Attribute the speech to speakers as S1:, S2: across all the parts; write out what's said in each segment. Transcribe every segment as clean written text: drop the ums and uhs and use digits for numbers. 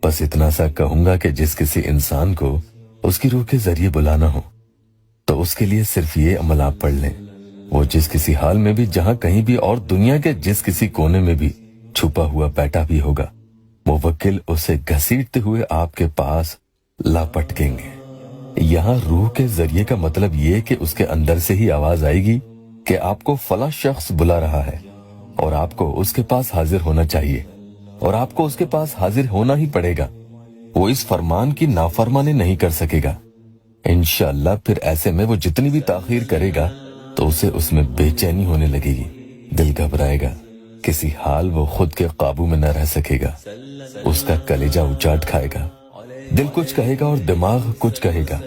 S1: بس اتنا سا کہوں گا کہ جس کسی انسان کو اس کی روح کے ذریعے بلانا ہو تو اس کے لیے صرف یہ عمل آپ پڑھ لیں۔ وہ جس کسی حال میں بھی، جہاں کہیں بھی، اور دنیا کے جس کسی کونے میں بھی چھپا ہوا بیٹھا بھی ہوگا، موکل اسے گھسیٹتے ہوئے آپ کے پاس لا پٹکیں گے۔ یہاں روح کے ذریعے کا مطلب یہ کہ اس کے اندر سے ہی آواز آئے گی کہ آپ کو فلاں شخص بلا رہا ہے اور آپ کو اس کے پاس حاضر ہونا چاہیے، اور آپ کو اس کے پاس حاضر ہونا ہی پڑے گا۔ وہ اس فرمان کی نافرمانی نہیں کر سکے گا۔ انشاءاللہ پھر ایسے میں وہ جتنی بھی تاخیر کرے گا تو اسے اس میں بے چینی ہونے لگے گی، دل گھبرائے گا، کسی حال وہ خود کے قابو میں نہ رہ سکے گا، اس کا کلیجہ اچاٹ کھائے گا، دل کچھ کہے گا اور دماغ کچھ کہے گا،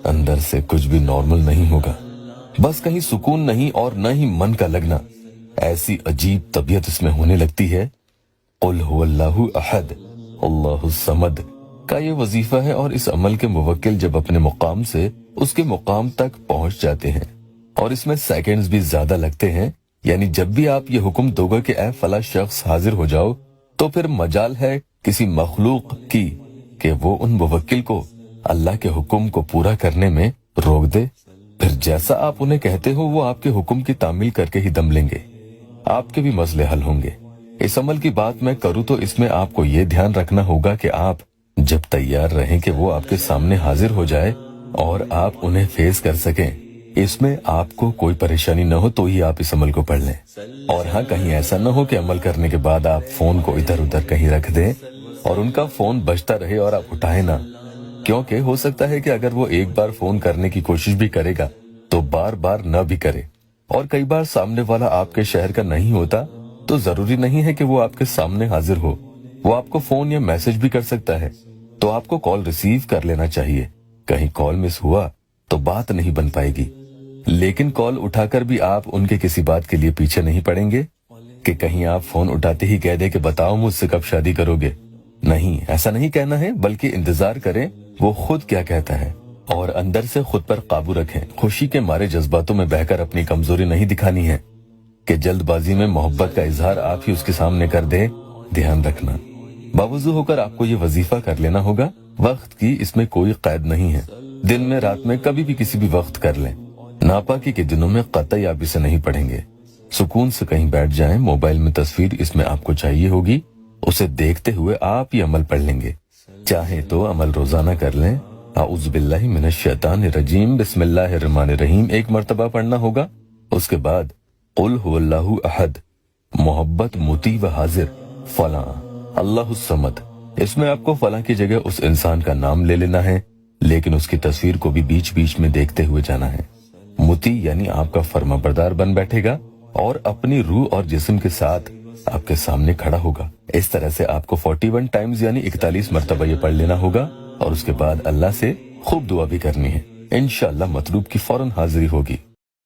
S1: اندر سے کچھ بھی نارمل نہیں ہوگا، بس کہیں سکون نہیں اور نہ ہی من کا لگنا۔ ایسی عجیب طبیعت اس میں ہونے لگتی ہے۔ قل هو اللہ احد اللہ الصمد کا یہ وظیفہ ہے، اور اس عمل کے موکل جب اپنے مقام سے اس کے مقام تک پہنچ جاتے ہیں، اور اس میں سیکنڈز بھی زیادہ لگتے ہیں، یعنی جب بھی آپ یہ حکم دو گے کہ اے فلاں شخص حاضر ہو جاؤ، تو پھر مجال ہے کسی مخلوق کی کہ وہ ان موکل کو اللہ کے حکم کو پورا کرنے میں روک دے۔ پھر جیسا آپ انہیں کہتے ہو وہ آپ کے حکم کی تعمیل کر کے ہی دم لیں گے، آپ کے بھی مسئلے حل ہوں گے۔ اس عمل کی بات میں کروں تو اس میں آپ کو یہ دھیان رکھنا ہوگا کہ آپ جب تیار رہیں کہ وہ آپ کے سامنے حاضر ہو جائے اور آپ انہیں فیس کر سکیں، اس میں آپ کو کوئی پریشانی نہ ہو تو ہی آپ اس عمل کو پڑھ لیں۔ اور ہاں، کہیں ایسا نہ ہو کہ عمل کرنے کے بعد آپ فون کو ادھر ادھر کہیں رکھ دیں اور ان کا فون بجتا رہے اور آپ اٹھائیں نہ، کیونکہ ہو سکتا ہے کہ اگر وہ ایک بار فون کرنے کی کوشش بھی کرے گا تو بار بار نہ بھی کرے، اور کئی بار سامنے والا آپ کے شہر کا نہیں ہوتا تو ضروری نہیں ہے کہ وہ آپ کے سامنے حاضر ہو، وہ آپ کو فون یا میسج بھی کر سکتا ہے، تو آپ کو کال ریسیو کر لینا چاہیے۔ کہیں کال مس ہوا تو بات نہیں بن پائے گی، لیکن کال اٹھا کر بھی آپ ان کے کسی بات کے لیے پیچھے نہیں پڑیں گے کہ کہیں آپ فون اٹھاتے ہی کہہ دیں کہ بتاؤ مجھ سے کب شادی کرو گے۔ نہیں، ایسا نہیں کہنا ہے، بلکہ انتظار کریں وہ خود کیا کہتا ہے، اور اندر سے خود پر قابو رکھیں۔ خوشی کے مارے جذباتوں میں بہہ کر اپنی کمزوری نہیں دکھانی ہے کہ جلد بازی میں محبت کا اظہار آپ ہی اس کے سامنے کر دیں۔ دھیان رکھنا، باوضو ہو کر آپ کو یہ وظیفہ کر لینا ہوگا۔ وقت کی اس میں کوئی قید نہیں ہے، دن میں، رات میں، کبھی بھی کسی بھی وقت کر لیں۔ ناپاکی کے دنوں میں قطعی آپ اسے نہیں پڑھیں گے۔ سکون سے کہیں بیٹھ جائیں، موبائل میں تصویر اس میں آپ کو چاہیے ہوگی، اسے دیکھتے ہوئے آپ یہ عمل پڑھ لیں گے۔ چاہیں تو عمل روزانہ کر لیں۔ اعوذ باللہ من الشیطان الرجیم، بسم اللہ الرحمن الرحیم ایک مرتبہ پڑھنا ہوگا۔ اس کے بعد قل هو اللہ احد، محبت، مطیع و حاضر، فلاں، اللہ الصمد۔ اس میں آپ کو فلاں کی جگہ اس انسان کا نام لے لینا ہے، لیکن اس کی تصویر کو بھی بیچ بیچ میں دیکھتے ہوئے جانا ہے۔ مطیع یعنی آپ کا فرما بردار بن بیٹھے گا اور اپنی روح اور جسم کے ساتھ آپ کے سامنے کھڑا ہوگا۔ اس طرح سے آپ کو 41 ٹائمز یعنی 41 مرتبہ یہ پڑھ لینا ہوگا، اور اس کے بعد اللہ سے خوب دعا بھی کرنی ہے۔ انشاءاللہ مطلوب کی فوراً حاضری ہوگی۔